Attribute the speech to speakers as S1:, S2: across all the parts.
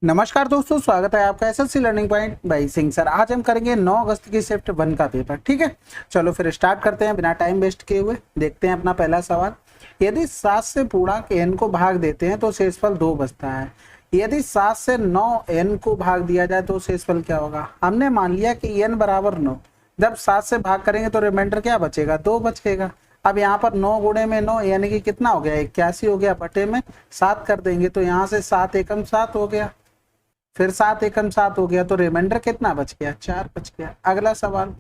S1: नमस्कार दोस्तों, स्वागत है आपका SSC learning point by Singh sir. आज हम करेंगे 9 अगस्त की शिफ्ट 1 का पेपर। ठीक है, चलो फिर स्टार्ट करते हैं बिना टाइम वेस्ट किए हुए। देखते हैं अपना पहला सवाल। यदि 7 से पूर्णांक n को भाग देते हैं तो शेषफल 2 बचता है। यदि 7 से 9 n को भाग दिया जाए तो शेषफल क्या होगा। हमने मान लिया कि n बराबर 9, जब 7 से भाग करेंगे तो रिमाइंडर क्या बचेगा, 2 बचेगा। अब यहाँ पर 9 गुणे में 9 यानी कि कितना हो गया, 81 हो गया, बटे में 7 कर देंगे तो यहाँ से 7 एकम 7 हो गया, फिर 7 एकम 7 हो गया तो रिमाइंडर कितना बच गया, 4 बच गया। अगला सवाल।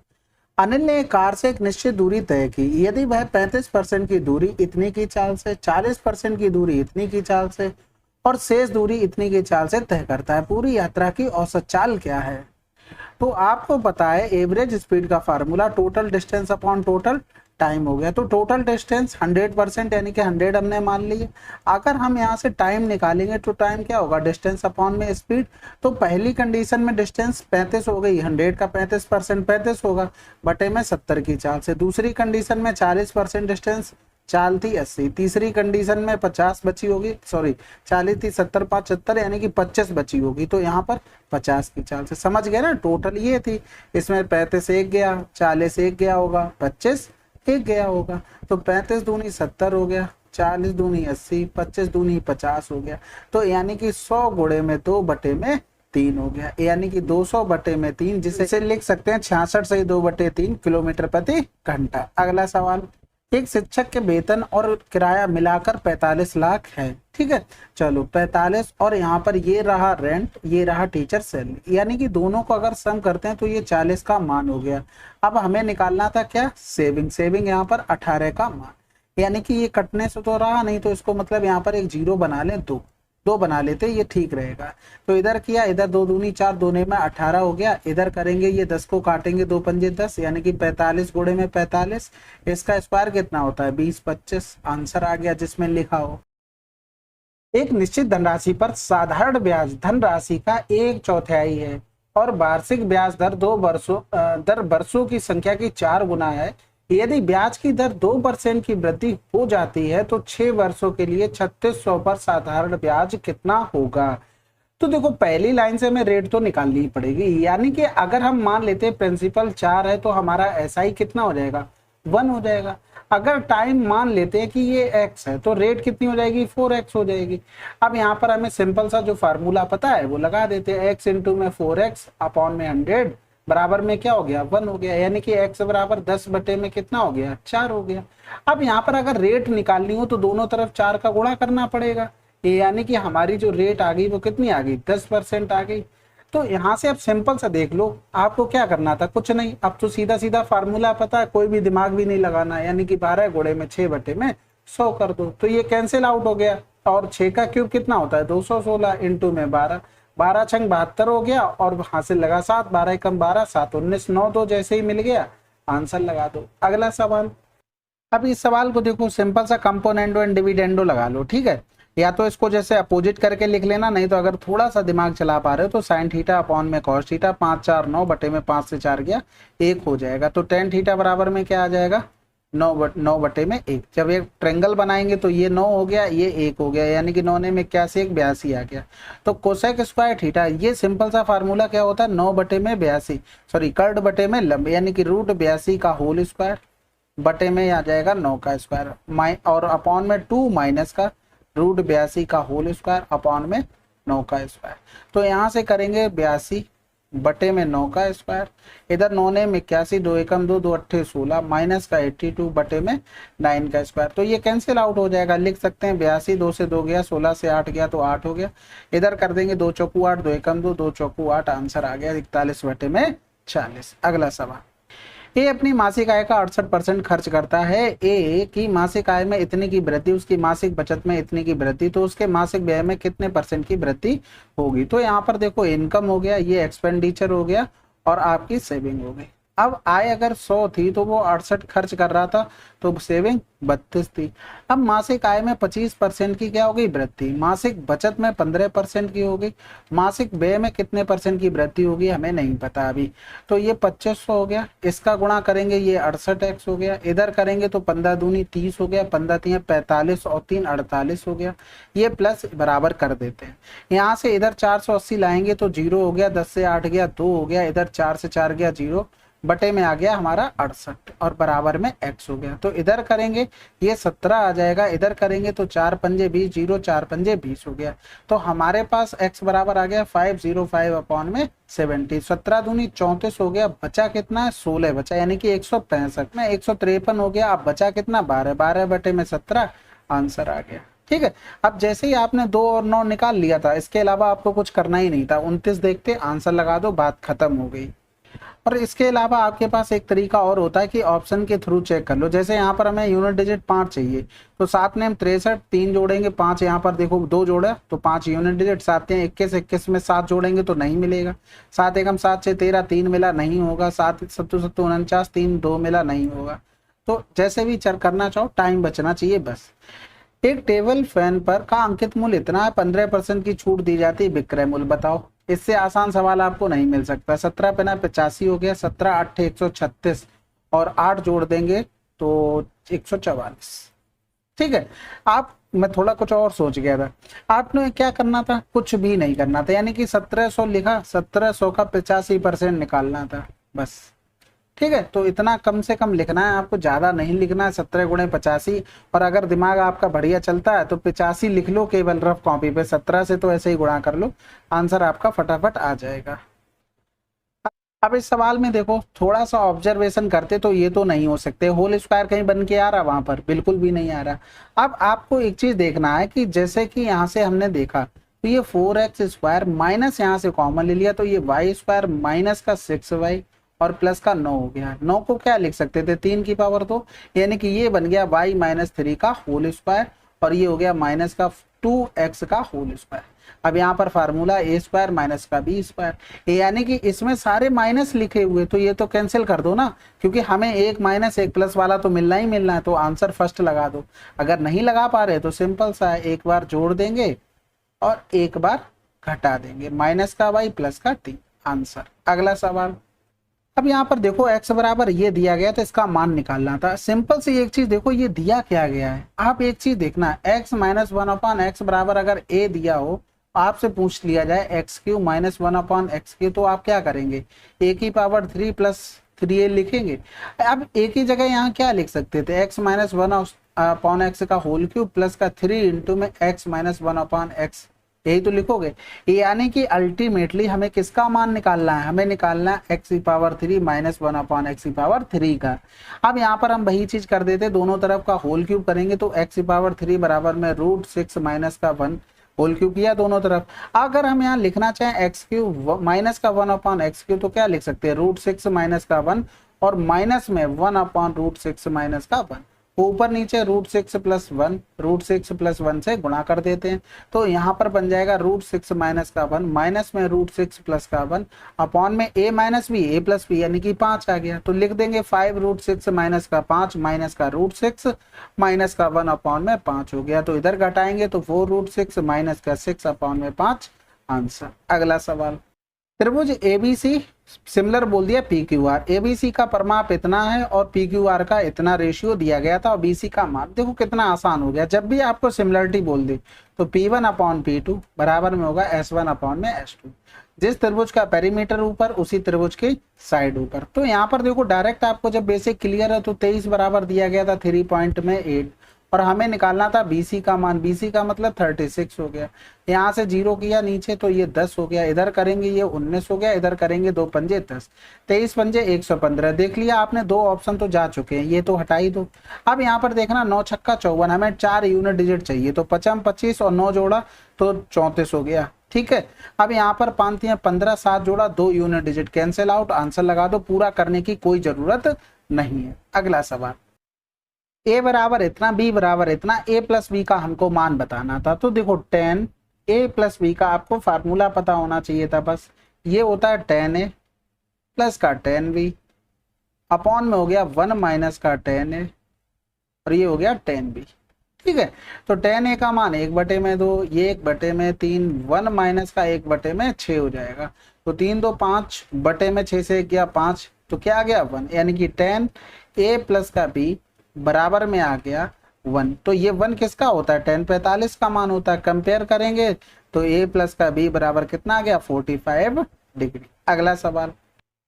S1: अनिल ने एक कार से एक निश्चित दूरी तय की। यदि वह 35% की दूरी इतनी की चाल से, 40% की दूरी इतनी की चाल से और शेष दूरी इतनी की चाल से तय करता है, पूरी यात्रा की औसत चाल क्या है। तो आपको पता है एवरेज स्पीड का formula total distance upon total time हो गया। तो टोटल डिस्टेंस 100% यानी कि 100 हमने मान लिए। अगर हम यहाँ से टाइम निकालेंगे तो टाइम क्या होगा, डिस्टेंस अपॉन में स्पीड। तो पहली कंडीशन में डिस्टेंस 35 हो गई, 100 का 35% 35 होगा, बटे में 70 की चाल से। दूसरी कंडीशन में 40% डिस्टेंस, चाल थी 80। तीसरी कंडीशन में 50 बची होगी, 40 थी, 70 5 70 यानी कि 25 बची होगी, तो यहाँ पर 50 की चाल से। समझ गए ना, टोटल ये थी। इसमें 35 एक गया, 40 एक गया होगा, 25 एक गया होगा, तो 35 दूनी 70 हो गया, 40 दूनी 80, 25 दूनी 50 हो गया। तो यानी कि 100 गुणे में 2 बटे में 3 हो गया, यानी कि 200 बटे में 3, जिसे लिख सकते हैं 66 से 2 बटे 3 किलोमीटर प्रति घंटा। अगला सवाल। एक शिक्षक के वेतन और किराया मिलाकर 45 लाख है। ठीक है, चलो 45 और यहाँ पर ये रहा रेंट, ये रहा टीचर सैलरी, यानी कि दोनों को अगर सम करते हैं तो ये 40 का मान हो गया। अब हमें निकालना था क्या, सेविंग यहाँ पर 18 का मान, यानी कि ये कटने से तो रहा नहीं, तो इसको मतलब यहाँ पर एक जीरो बना लें, दो बना लेते, ये ठीक रहेगा। तो इधर किया, इधर 2 दूनी 4, दोने में 18 हो गया। इधर करेंगे ये 10 को काटेंगे, 2 पंजे 10, यानी कि 45 गुणे में 45, इसका स्क्वायर कितना होता है, 20 25। आंसर आ गया जिसमें लिखा हो। एक निश्चित धनराशि पर साधारण ब्याज धनराशि का 1/4 है और वार्षिक ब्याज दर वर्षों की संख्या की 4 गुना है। यदि ब्याज की दर 2% की वृद्धि हो जाती है तो 6 वर्षों के लिए 3600 पर साधारण ब्याज कितना होगा। तो देखो पहली लाइन से हमें रेट तो निकालनी ही पड़ेगी, यानी कि अगर हम मान लेते हैं प्रिंसिपल 4 है तो हमारा एसआई कितना हो जाएगा, 1 हो जाएगा। अगर टाइम मान लेते हैं कि ये x है तो रेट कितनी हो जाएगी, 4x हो जाएगी। अब यहाँ पर हमें सिंपल सा जो फार्मूला पता है वो लगा देते हैं, x इंटू में 4x अपॉन में 100 बराबर में क्या हो गया, 1 हो गया, यानी कि x बराबर 10 बटे में कितना हो गया, 4 हो गया। अब यहाँ पर अगर रेट निकालनी हो तो दोनों तरफ 4 का गुणा करना पड़ेगा, यानी कि हमारी जो रेट आ गई वो कितनी आ गई, 10% आ गई। तो यहाँ से अब सिंपल सा देख लो, आपको क्या करना था, कुछ नहीं, अब तो सीधा सीधा फार्मूला पता है, कोई भी दिमाग भी नहीं लगाना, यानी कि 12 गुणे में 6 बटे में 100 कर दो, तो ये कैंसिल आउट हो गया। और 6 का क्यूब कितना होता है, 216 इंटू में 12, 12 छंग 72 हो गया, और हासिल लगा 7, 12 एकम 12, 7 19, 9 2 जैसे ही मिल गया, आंसर लगा दो। अगला सवाल। अब इस सवाल को देखो, सिंपल सा कंपोनेंडो एंड डिविडेंडो लगा लो। ठीक है, या तो इसको जैसे अपोजिट करके लिख लेना, नहीं तो अगर थोड़ा सा दिमाग चला पा रहे हो तो साइन थीटा अपॉन में कॉस थीटा, 5 4 9 बटे में 5 से 4 गया 1 हो जाएगा। तो टेन थीटा बराबर में क्या आ जाएगा, 9 बटे में 1। जब एक ट्रेंगल बनाएंगे तो ये 9 हो गया, ये 1 हो गया, यानी कि 9 ने में क्या से 82 आ गया। तो कोसेक स्क्वायर थीटा, ये सिंपल सा फार्मूला क्या होता है, 9 बटे में 82, कर्ड बटे में लंब, यानी कि रूट 82 का होल स्क्वायर बटे में आ जाएगा 9 का स्क्वायर, और अपॉन में 2 माइनस का रूट 82 का होल स्क्वायर अपॉन में 9 का स्क्वायर। तो यहाँ से करेंगे 82 बटे में 9 का स्क्वायर, इधर 9 ने में 81, 2 एकम 2, 2 अट्ठे 16, माइनस का 82 बटे में 9 का स्क्वायर। तो ये कैंसिल आउट हो जाएगा, लिख सकते हैं 82, 2 से 2 गया, 16 से 8 गया तो 8 हो गया। इधर कर देंगे 2 चौकू 8, 2 एकम 2, 2 चौकू 8, आंसर आ गया 41 बटे में 40। अगला सवाल। ए अपनी मासिक आय का 68% खर्च करता है। ए की मासिक आय में इतने की वृद्धि, उसकी मासिक बचत में इतने की वृद्धि, तो उसके मासिक व्यय में कितने % की वृद्धि होगी। तो यहाँ पर देखो इनकम हो गया, ये एक्सपेंडिचर हो गया और आपकी सेविंग हो गई। अब आय अगर 100 थी तो वो 68 खर्च कर रहा था, तो सेविंग 32 थी। अब मासिक आय में 25% की क्या हो गई, वृद्धि। मासिक बचत में 15% की होगी। मासिक व्यय में कितने परसेंट की वृद्धि होगी हमें नहीं पता अभी। तो ये 2500 हो गया, इसका गुणा करेंगे ये 68x हो गया, इधर करेंगे तो 15 दूनी 30 हो गया, 15 तिया 45 और 3 48 हो गया। ये प्लस बराबर कर देते हैं। यहाँ से इधर 480 लाएंगे तो 0 हो गया, 10 से 8 गया 2 हो गया, इधर 4 से 4 गया 0, बटे में आ गया हमारा 68 और बराबर में x हो गया। तो इधर करेंगे ये 17 आ जाएगा, इधर करेंगे तो 4 पंजे 20, 0 4 पंजे 20 हो गया। तो हमारे पास x बराबर आ गया 505 अपॉन में 70। 17 दूनी 34 हो गया, बचा कितना है 16 बचा, यानी कि 165 में 153 हो गया। अब बचा कितना 12, 12 बटे में 17, आंसर आ गया। ठीक है, अब जैसे ही आपने 2 और 9 निकाल लिया था, इसके अलावा आपको कुछ करना ही नहीं था। 29 देखते आंसर लगा दो, बात खत्म हो गई। और इसके अलावा आपके पास एक तरीका और होता है कि ऑप्शन के थ्रू चेक कर लो। जैसे यहाँ पर हमें यूनिट डिजिट 5 चाहिए, तो 7 ने हम 63, 3 जोड़ेंगे 5, यहाँ पर देखो 2 जोड़ा तो 5 यूनिट डिजिट। 7 ने 21, 21 में 7 जोड़ेंगे तो नहीं मिलेगा। 7 एकम 7 6 13, 3 मिला नहीं होगा। 7 सत्तू सत्तू 49, 3 2 मिला नहीं होगा। तो जैसे भी चेक करना चाहो, टाइम बचना चाहिए बस। एक टेबल फैन पर का अंकित मूल्य इतना है, 15% की छूट दी जाती है, विक्रय मूल्य बताओ। इससे आसान सवाल आपको नहीं मिल सकता। 17 पे ना 85 हो गया, 17 8 136 और 8 जोड़ देंगे तो 144। ठीक है, आप मैं थोड़ा कुछ और सोच गया था। आपने क्या करना था, कुछ भी नहीं करना था, यानी कि 1700 लिखा, 1700 का 85% निकालना था बस। ठीक है, तो इतना कम से कम लिखना है आपको, ज्यादा नहीं लिखना है। 17 गुणे 85, और अगर दिमाग आपका बढ़िया चलता है तो 85 लिख लो केवल रफ कॉपी पे, 17 से तो ऐसे ही गुणा कर लो, आंसर आपका फटाफट आ जाएगा। अब इस सवाल में देखो, थोड़ा सा ऑब्जर्वेशन करते तो ये तो नहीं हो सकते। होल स्क्वायर कहीं बन के आ रहा, वहां पर बिल्कुल भी नहीं आ रहा। अब आपको एक चीज देखना है कि जैसे कि यहाँ से हमने देखा तो ये 4x² माइनस यहाँ से कॉमन ले लिया, तो ये y² माइनस का 6y और प्लस का 9 हो गया। 9 को क्या लिख सकते थे, 3 की पावर 2, यानी कि ये बन गया y माइनस 3 का होल स्क्वायर, और ये हो गया माइनस का 2x का होल स्क्वायर। अब यहाँ पर फार्मूला a² माइनस का b², यानी कि इसमें सारे माइनस लिखे हुए, तो ये तो कैंसिल कर दो ना, क्योंकि हमें एक माइनस एक प्लस वाला तो मिलना ही मिलना है। तो आंसर फर्स्ट लगा दो। अगर नहीं लगा पा रहे तो सिंपल सा है, एक बार जोड़ देंगे और एक बार घटा देंगे, माइनस का y प्लस का t, आंसर। अगला सवाल। अब यहाँ पर देखो x बराबर ये दिया गया, तो इसका मान निकालना था। सिंपल सी एक चीज देखो, ये दिया क्या गया है, आप एक चीज देखना, x माइनस 1/x बराबर अगर a दिया हो, आपसे पूछ लिया जाए x³ माइनस 1/x³, तो आप क्या करेंगे, a की पावर 3 प्लस 3a लिखेंगे। अब a की जगह यहाँ क्या लिख सकते थे, x माइनस 1/x का होल क्यूब प्लस का 3 इंटू में x माइनस 1/x, यही तो लिखोगे। यानी कि अल्टीमेटली हमें किसका मान निकालना है, हमें निकालना है x की पावर 3 माइनस 1/x की पावर 3 का। अब यहाँ पर हम वही चीज कर देते, दोनों तरफ का होल क्यूब करेंगे तो x की पावर 3 बराबर में √6 माइनस का 1 होल क्यूब किया दोनों तरफ। अगर हम यहाँ लिखना चाहें x³ माइनस का 1/x³ तो क्या लिख सकते हैं, √6 माइनस का 1 और माइनस में 1/√6 माइनस का 1, ऊपर नीचे √6 प्लस 1, √6 प्लस 1 से गुणा कर देते हैं। तो यहाँ पर बन जाएगा √6 माइनस का 1 माइनस में √6 प्लस का 1 अपॉन में a minus b, a plus b यानी कि 5 आ गया। तो लिख देंगे 5√6 माइनस का 5 माइनस का √6 माइनस का 1 अपॉन में 5 हो गया। तो इधर घटाएंगे तो 4√6 माइनस का 6 अपॉन में 5, आंसर। अगला सवाल। त्रिभुज ABC सिमिलर बोल दिया PQR, ABC का परिमाप इतना है और PQR का इतना रेशियो दिया गया था और BC का माप। देखो कितना आसान हो गया, जब भी आपको सिमिलरिटी बोल दे तो P1/P2 बराबर में होगा S1/S2। जिस त्रिभुज का पेरीमीटर ऊपर उसी त्रिभुज की साइड ऊपर। तो यहाँ पर देखो डायरेक्ट आपको जब बेसिक क्लियर है तो 23 बराबर दिया गया था 3.8 और हमें निकालना था BC का मान। BC का मतलब 36 हो गया। यहाँ से 0 किया नीचे तो ये 10 हो गया, इधर करेंगे ये 19 हो गया, इधर करेंगे 2 पंजे 10, 23 पंजे 115। देख लिया आपने, 2 ऑप्शन तो जा चुके हैं, ये तो हटा ही दो। अब यहाँ पर देखना 9 छक्का 54, हमें 4 यूनिट डिजिट चाहिए, तो 55 25 और 9 जोड़ा तो 34 हो गया। ठीक है, अब यहाँ पर 5 या 15, 7 जोड़ा 2 unit digit, cancel out, answer लगा दो। पूरा करने की कोई जरूरत नहीं है। अगला सवाल। a बराबर इतना, b बराबर इतना, a प्लस b का हमको मान बताना था। तो देखो tan a प्लस b का आपको फार्मूला पता होना चाहिए था, बस ये होता है tan a प्लस का tan b अपॉन में हो गया 1 माइनस का tan A और ये हो गया tan B। ठीक है, तो tan A का मान 1/2, ये 1/3, 1 माइनस का 1/6 हो जाएगा। तो 3 2 5 बटे में 6 से गया 5, तो क्या आ गया 1, यानी कि tan A प्लस का B बराबर में आ गया 1। तो ये 1 किसका होता है, tan 45 का मान होता है। कंपेयर करेंगे तो A प्लस का B बराबर कितना आ गया 45 डिग्री। अगला सवाल,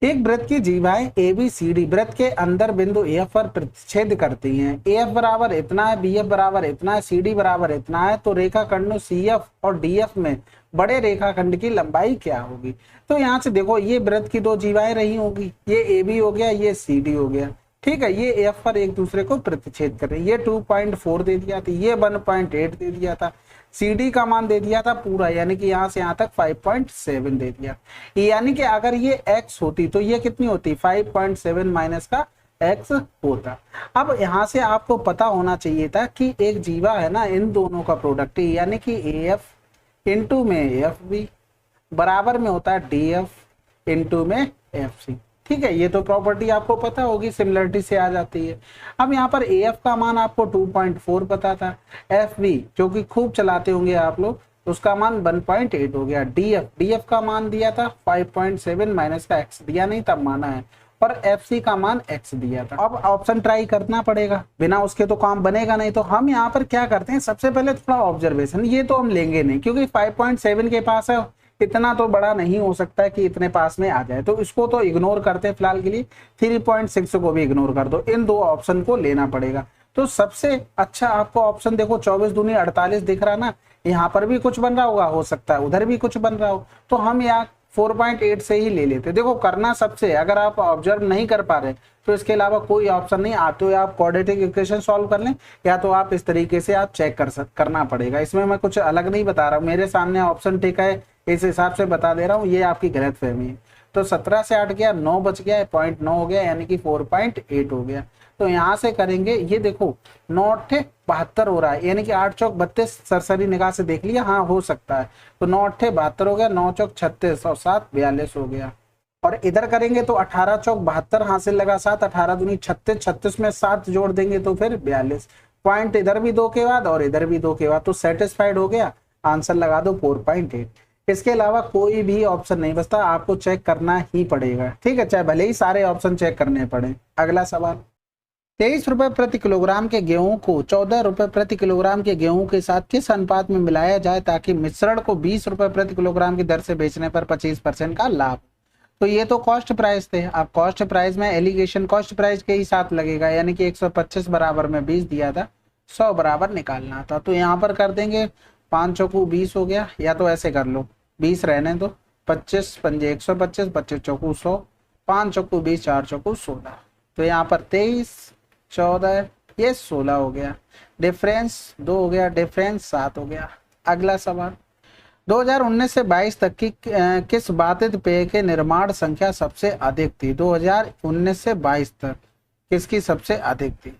S1: एक वृत्त की जीवाएं ABCD वृत्त के अंदर बिंदु AF पर प्रतिच्छेद करती हैं। AF बराबर इतना है, BF बराबर इतना है, CD बराबर इतना है, तो रेखाखंड CF और DF में बड़े रेखाखंड की लंबाई क्या होगी। तो यहाँ से देखो ये वृत्त की दो जीवाएं रही होगी, ये AB हो गया, ये CD हो गया। ठीक है, ये AF पर एक दूसरे को प्रतिच्छेद कर रहे हैं। ये 2.4 दे दिया था, ये 1.8 दे दिया था, CD का मान दे दिया था पूरा, यानी कि यहाँ से यहाँ तक 5.7 दे दिया। यानी कि अगर ये x होती तो ये कितनी होती, 5.7 माइनस का x होता। अब यहाँ से आपको पता होना चाहिए था कि एक जीवा है ना, इन दोनों का प्रोडक्ट यानी कि AF इंटू में AFB बराबर में होता है DF इंटू में FC। ठीक है, ये तो प्रॉपर्टी आपको पता होगी, सिमिलरिटी से आ जाती है। अब यहाँ पर AF का मान आपको 2.4 पता था, FB जो कि खूब चलाते होंगे आप लोग, उसका मान 1.8 हो गया। DF का मान दिया था 5.7 माइनस का x दिया नहीं तब माना है, और FC का मान x दिया था। अब ऑप्शन ट्राई करना पड़ेगा, बिना उसके तो काम बनेगा नहीं। तो हम यहाँ पर क्या करते हैं, सबसे पहले थोड़ा ऑब्जर्वेशन, ये तो हम लेंगे नहीं क्योंकि 5.7 के पास है, इतना तो बड़ा नहीं हो सकता है कि इतने पास में आ जाए, तो इसको तो इग्नोर करते हैं फिलहाल के लिए। 3.6 को भी इग्नोर कर दो, इन दो ऑप्शन को लेना पड़ेगा। तो सबसे अच्छा आपको ऑप्शन देखो 24 दूनी 48 दिख रहा ना, यहाँ पर भी कुछ बन रहा होगा, हो सकता है उधर भी कुछ बन रहा हो, तो हम यहाँ 4.8 से ही ले लेते। देखो करना सबसे, अगर आप ऑब्जर्व नहीं कर पा रहे तो इसके अलावा कोई ऑप्शन नहीं, आते हुए आप क्वाड्रेटिक इक्वेशन सॉल्व कर लें, या तो आप इस तरीके से आप चेक करना पड़ेगा। इसमें मैं कुछ अलग नहीं बता रहा हूँ, मेरे सामने ऑप्शन ठीक है इस हिसाब से बता दे रहा हूँ, ये आपकी गलतफहमी है। तो 17 से 8 गया, 9 बच गया, 0.9 हो गया, यानी कि 4.8 हो गया। तो यहाँ से करेंगे, ये देखो 9 8 72 हो रहा है, यानी कि 8 चौक 32, सरसरी निगाह से देख लिया, हाँ हो सकता है। तो 9 8 72 हो गया, 9 चौक 36 और 7 42 हो गया। और इधर करेंगे तो 18 चौक 72 हासिल लगा, 7 18 दूनी 36, 36 में 7 जोड़ देंगे तो फिर 42 पॉइंट, इधर भी 2 के बाद और इधर भी 2 के बाद, तो सेटिस्फाइड हो गया। आंसर लगा दो 4.8। इसके अलावा कोई भी ऑप्शन नहीं बचता, आपको चेक करना ही पड़ेगा। ठीक है, चाहे भले ही सारे ऑप्शन चेक करने पड़े। अगला सवाल, 23 रुपए प्रति किलोग्राम के गेहूं को 14 रुपए प्रति किलोग्राम के गेहूं के साथ किस अनुपात में मिलाया जाए ताकि मिश्रण को 20 रुपए प्रति किलोग्राम की दर से बेचने पर 25% का लाभ। तो ये तो कॉस्ट प्राइस थे, अब कॉस्ट प्राइस में एलिगेशन कॉस्ट प्राइस के ही साथ लगेगा, यानी कि 125 बराबर में 20 दिया था, 100 बराबर निकालना था। तो यहाँ पर कर देंगे 5 चौकू 20 हो गया, या तो ऐसे कर लो 20 रहने दो, 25 पंजे 125, 25 चौकू 100, 5 चौकू 20, 4 चौकू 16। तो यहाँ पर 23 14 ये 16 हो गया, डिफरेंस 2 हो गया, डिफरेंस 7 हो गया। अगला सवाल, 2019 से 22 तक की किस बाधित पेय के निर्माण संख्या सबसे अधिक थी। 2019 से 22 तक किसकी सबसे अधिक थी।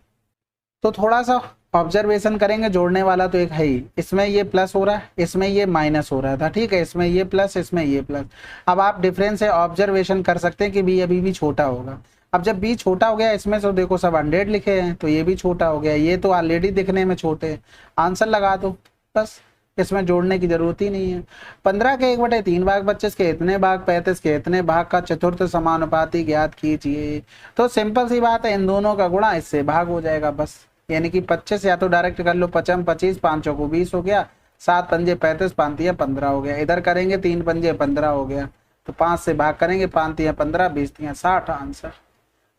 S1: तो थोड़ा सा ऑब्जर्वेशन करेंगे, जोड़ने वाला तो एक है ही, इसमें ये प्लस हो रहा है, इसमें ये माइनस हो रहा था। ठीक है, इसमें ये प्लस, इसमें ये प्लस। अब आप डिफरेंस से ऑब्जर्वेशन कर सकते हैं कि बी अभी भी छोटा होगा। अब जब बी छोटा हो गया, इसमें तो देखो सब 100 लिखे हैं, तो ये भी छोटा हो गया, ये तो ऑलरेडी दिखने में छोटे हैं। आंसर लगा दो बस, इसमें जोड़ने की जरूरत ही नहीं है। 15 के 1/3 भाग 25 के इतने भाग 35 के इतने भाग का चतुर्थ समानुपाती ज्ञात कीजिए। तो सिंपल सी बात है, इन दोनों का गुणा इससे भाग हो जाएगा बस, यानी कि 25 या तो डायरेक्ट कर लो, 55 25, 5 चौको 20 हो गया, 7 पंजे 35, 5 तिया 15 हो गया। इधर करेंगे 3 पंजे 15 हो गया, तो 5 से भाग करेंगे, 5 तिया 15, 20 तिया 60। आंसर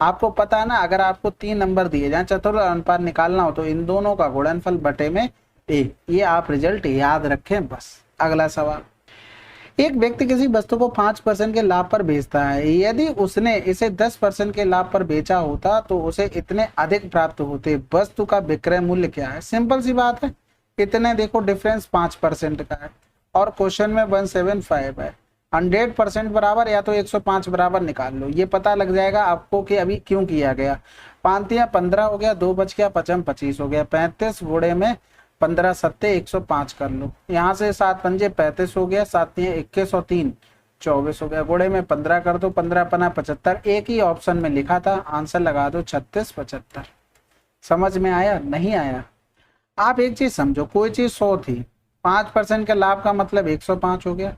S1: आपको पता है ना, अगर आपको 3 नंबर दिए जाए चतुर्थ अनुपात निकालना हो तो इन दोनों का गुणनफल बटे में 1, ये आप रिजल्ट याद रखें बस। अगला सवाल, एक व्यक्ति किसी वस्तु को 5% के लाभ पर बेचता है, यदि उसने इसे 10% के लाभ पर बेचा होता तो उसे इतने अधिक प्राप्त होते, वस्तु का विक्रय मूल्य क्या है। सिंपल सी बात है, इतने देखो डिफरेंस 5% का है और क्वेश्चन में 175 है, 100% बराबर या तो 105 बराबर निकाल लो, ये पता लग जाएगा आपको कि अभी क्यों किया गया। 5 तिया 15 हो गया, 2 बच गया, 55 25 हो गया, 35 गुणे में 15 सत्ते 105 कर लो, यहाँ से 7 पंजे 35 हो गया, 7 तिया 21 और 3 24 हो गया, गुणे में 15 कर दो, 15 पना 75, एक ही ऑप्शन में लिखा था, आंसर लगा दो 36 75। समझ में आया? नहीं आया? आप एक चीज समझो, कोई चीज 100 थी, 5% के लाभ का मतलब 105 हो गया,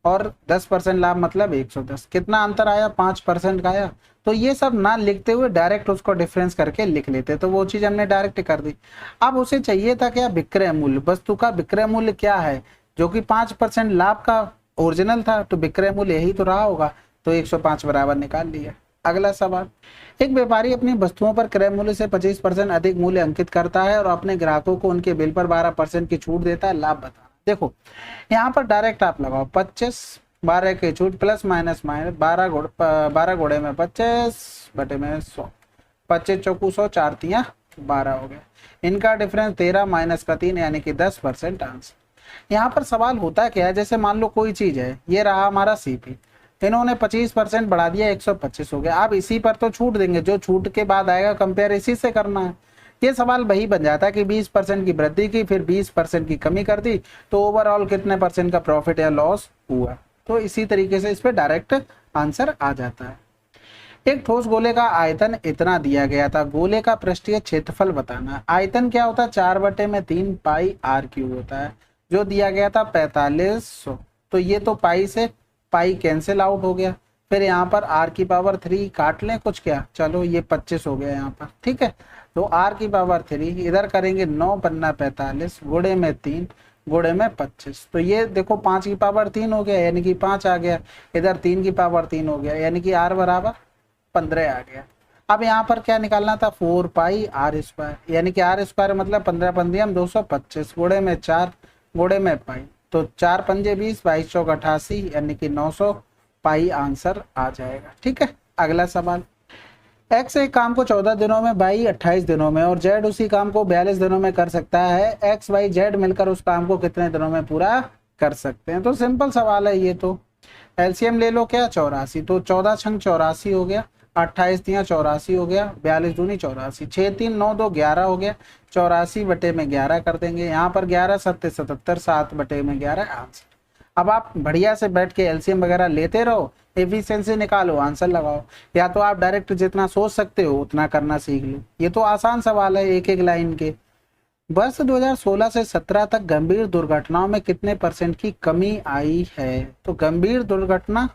S1: और 10% लाभ मतलब 110, कितना अंतर आया? 5% का आया। तो ये सब ना लिखते हुए डायरेक्ट उसको डिफरेंस करके लिख लेते, तो वो चीज हमने डायरेक्ट कर दी। अब उसे चाहिए था क्या? विक्रय मूल्य, वस्तु का विक्रय मूल्य क्या है, जो कि 5% लाभ का ओरिजिनल था, तो विक्रय मूल्य यही तो रहा होगा, तो 105 बराबर निकाल लिया। अगला सवाल, एक व्यापारी अपनी वस्तुओं पर क्रय मूल्य से 25% अधिक मूल्य अंकित करता है और अपने ग्राहकों को उनके बिल पर 12% की छूट देता है, लाभ बताना। देखो यहाँ पर डायरेक्ट आप लगाओ 25, 12 की छूट प्लस माइनस माइनस 12 गुणे में 25 बटे में 100, 25 चौकू 100, 4 तियां 12 हो गया। इनका डिफरेंस 13 माइनस का 3 यानी कि 10% आंसर। यहाँ पर सवाल होता क्या है, जैसे मान लो कोई चीज है, ये रहा हमारा सीपी, इन्होंने 25% बढ़ा दिया, 125 हो गया। आप इसी पर तो छूट देंगे, जो छूट के बाद आएगा कंपेयर इसी से करना है। ये सवाल वही बन जाता है कि 20% की वृद्धि की, फिर 20% की कमी कर दी, तो ओवरऑल कितने परसेंट का प्रॉफिट या लॉस हुआ। तो इसी तरीके से इस पे डायरेक्ट आंसर आ जाता है। एक ठोस गोले का आयतन इतना दिया गया था, गोले का पृष्ठीय क्षेत्रफल बताना। आयतन क्या होता है? 4/3 पाई आर क्यूब होता है, जो दिया गया था 4500। तो ये तो पाई से पाई कैंसिल आउट हो गया, फिर यहाँ पर आर की पावर 3 काट लें कुछ, क्या चलो ये 25 हो गया यहाँ पर, ठीक है। तो आर की पावर 3 इधर करेंगे, 9 पन्ना 45 गुणे में 3 गुणे में 25, तो ये देखो 5 की पावर 3 हो गया यानी कि 5 आ गया, इधर 3 की पावर 3 हो गया यानी कि आर बराबर 15 आ गया। अब यहाँ पर क्या निकालना था? 4 पाई आर स्क्वायर, यानी कि आर स्क्वायर मतलब 15 पंद्रह 225 गुणे में 4 गुणे में पाई, तो 4 पंजे 20, 22 चौक 88 यानी कि 900 पाई आंसर आ जाएगा, ठीक है। अगला सवाल, एक्स एक काम को 14 दिनों में, वाई 28 दिनों में और जेड उसी काम को 42 दिनों में कर सकता है। एक्स वाई जेड मिलकर उस काम को कितने दिनों में पूरा कर सकते हैं? तो सिंपल सवाल है ये तो। एलसीएम ले लो क्या? 84, तो 14 छंग 84 हो गया, 28 तियां 84 हो गया, 42 दूनी 84, 6 3 9 2 11 हो गया, 84 बटे में 11 कर देंगे, यहाँ पर 11 7 77, 7 बटे में 11 आंसर। अब आप बढ़िया से बैठ के एलसीएम वगैरह लेते रहो, एफिशिएंसी निकालो, आंसर लगाओ, या तो आप डायरेक्ट जितना सोच सकते हो उतना करना सीख लो। ये तो आसान सवाल है, एक एक लाइन के। वर्ष 2016 से 17 तक गंभीर दुर्घटनाओं में कितने % की कमी आई है? तो गंभीर दुर्घटना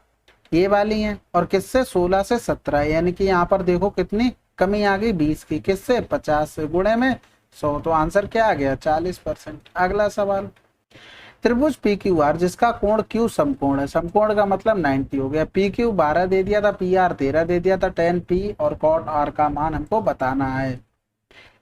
S1: ये वाली है, और किससे? 16 से 17, यानी कि यहाँ पर देखो कितनी कमी आ गई, 20 की, किससे? 50 से, गुणे में 100, तो आंसर क्या आ गया? 40%। अगला सवाल, त्रिभुज पी क्यू आर जिसका कोण क्यू समकोण है, समकोण का मतलब 90 हो गया, पी क्यू 12 दे दिया था, पी आर 13 दे दिया था, tan पी और cot आर का मान हमको बताना है।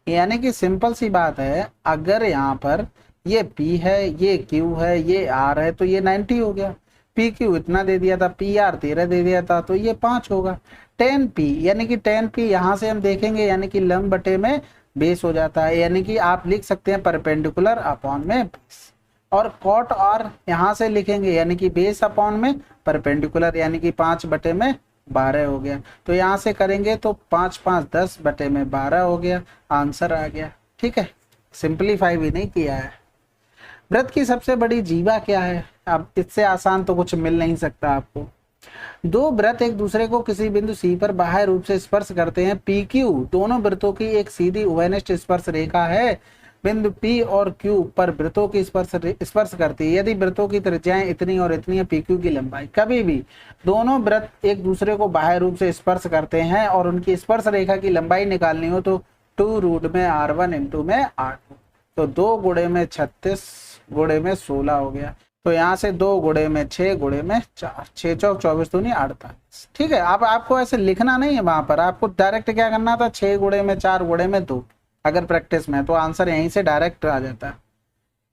S1: यानी कि सिंपल सी बात है, अगर यहाँ पर ये P है, ये Q है, ये R है, तो ये 90 हो गया। पी क्यू इतना दे दिया था, पी आर 13 दे दिया था, तो ये 5 होगा। tan P यानी कि tan P यहाँ से हम देखेंगे यानी कि लंब बटे में बेस हो जाता है, यानी कि आप लिख सकते हैं परपेंडिकुलर अपॉन में बेस। और cot r यहाँ से लिखेंगे यानी कि बेस अपॉन में परपेंडिकुलर, यानी कि 5 बटे में 12 हो गया। तो यहाँ से करेंगे तो 5 5 10 बटे में 12 हो गया, आंसर आ गया, ठीक है। सिंपलीफाई भी नहीं किया है। वृत्त की सबसे बड़ी जीवा क्या है? अब इससे आसान तो कुछ मिल नहीं सकता आपको। दो वृत्त एक दूसरे को किसी बिंदु सी पर बाह्य रूप से स्पर्श करते हैं। पी क्यू दोनों वृत्तों की एक सीधी उभयनिष्ठ स्पर्श रेखा है। बिंदु P और Q पर वृत्तों की स्पर्श करती है। यदि वृत्तों की त्रिज्याएं इतनी और इतनी है, PQ की लंबाई, कभी भी दोनों वृत्त एक दूसरे को बाह्य रूप से स्पर्श करते हैं और उनकी स्पर्श रेखा की लंबाई निकालनी हो तो 2 रूट में R1 इंटू में R2, तो 2 गुणे में 36 गुणे में 16 हो गया। तो यहाँ से 2 गुणे में 6 गुणे में 4, 6 चौक 24 दूनी 48, ठीक है। अब आपको ऐसे लिखना नहीं है, वहां पर आपको डायरेक्ट क्या करना था, 6 गुणे में 4 गुणे में 2, अगर प्रैक्टिस में, तो आंसर यहीं से डायरेक्ट आ जाता है।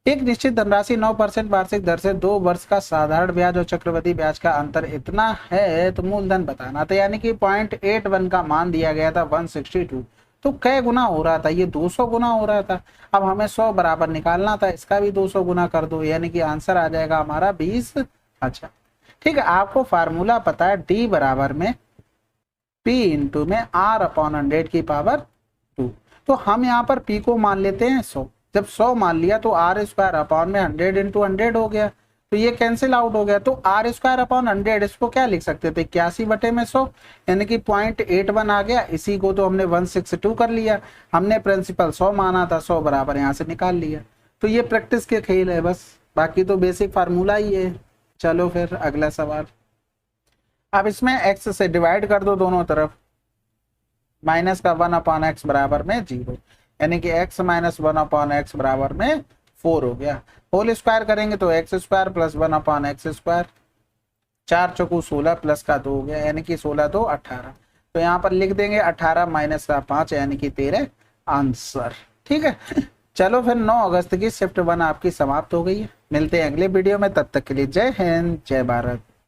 S1: एक निश्चित धनराशि 9% वार्षिक दर से 2 वर्ष का साधारण ब्याज और चक्रवृद्धि ब्याज का अंतर इतना है, तो मूलधन बताना था। यानी कि 0.81 का मान दिया गया था 162, तो कै गुना हो रहा था, ये 200 गुना हो रहा था। अब हमें 100 बराबर निकालना था, इसका भी 200 गुना कर दो, यानी कि आंसर आ जाएगा हमारा 20। अच्छा ठीक है, आपको फार्मूला पता है, डी बराबर में P इंटू में R अपॉन 100 की पावर 2। तो हम यहाँ पर P को मान लेते हैं 100, जब 100 मान लिया तो R स्क्वायर अपॉन में 100 इंटू 100 हो गया, तो ये कैंसिल आउट हो गया। तो आर स्क्वायर अपॉन 100 इसको क्या लिख सकते थे, 81/100, यानी कि 0.81 आ गया। इसी को तो हमने 162 कर लिया, हमने प्रिंसिपल 100 माना था, 100 बराबर यहाँ से निकाल लिया। तो ये प्रैक्टिस के खेल है बस, बाकी तो बेसिक फार्मूला ही है। चलो फिर अगला सवाल। अब इसमें x से डिवाइड कर दो दोनों तरफ, माइनस का 1/x बराबर में 0, यानी कि x माइनस 1/x बराबर में 4 हो गया। होल स्क्वायर करेंगे तो x square plus 1/x square, 4 चौकू 16 plus का 2 हो गया, यानी कि 16 2 18। तो यहाँ पर लिख देंगे 18 माइनस का 5, यानी कि 13 आंसर। ठीक है, चलो फिर 9 अगस्त की शिफ्ट 1 आपकी समाप्त हो गई है। मिलते हैं अगले वीडियो में, तब तक के लिए जय हिंद जय भारत।